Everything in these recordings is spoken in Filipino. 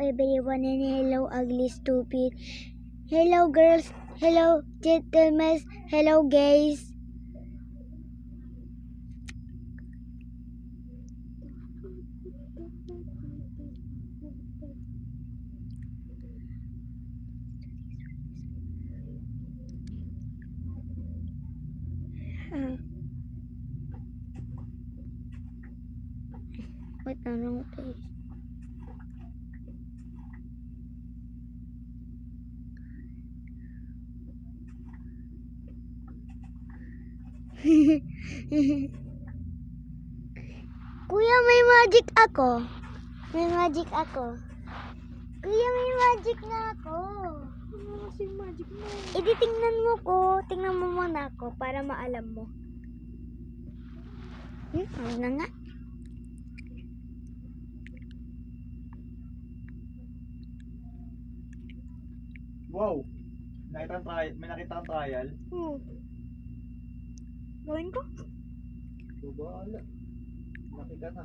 everyone and hello ugly stupid. Hello girls, hello gentlemen, hello gays. Wait, ano to? Kuya, may magic ako. May magic ako. Kuya, may magic na ako. Ano kasi magic mo? Edi tingnan mo ko. Tingnan mo muna ako para maalam mo. Ano na nga? Wow! May nakita ang trial. Gawin ko? Bahala. Laki ka na.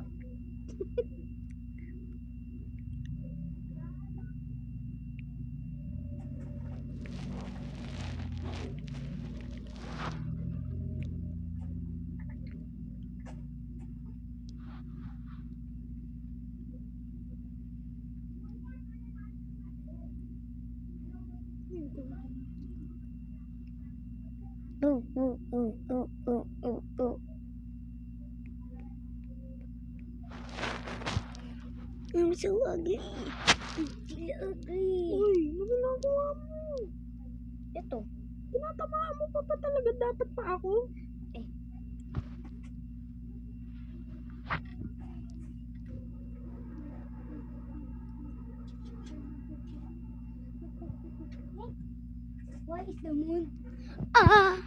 I'm so ugly. Sila ugly. Uy, ano ginagawa mo? Ito. Tinatamaan mo pa talaga dapat pa ako? What is the moon? Ah!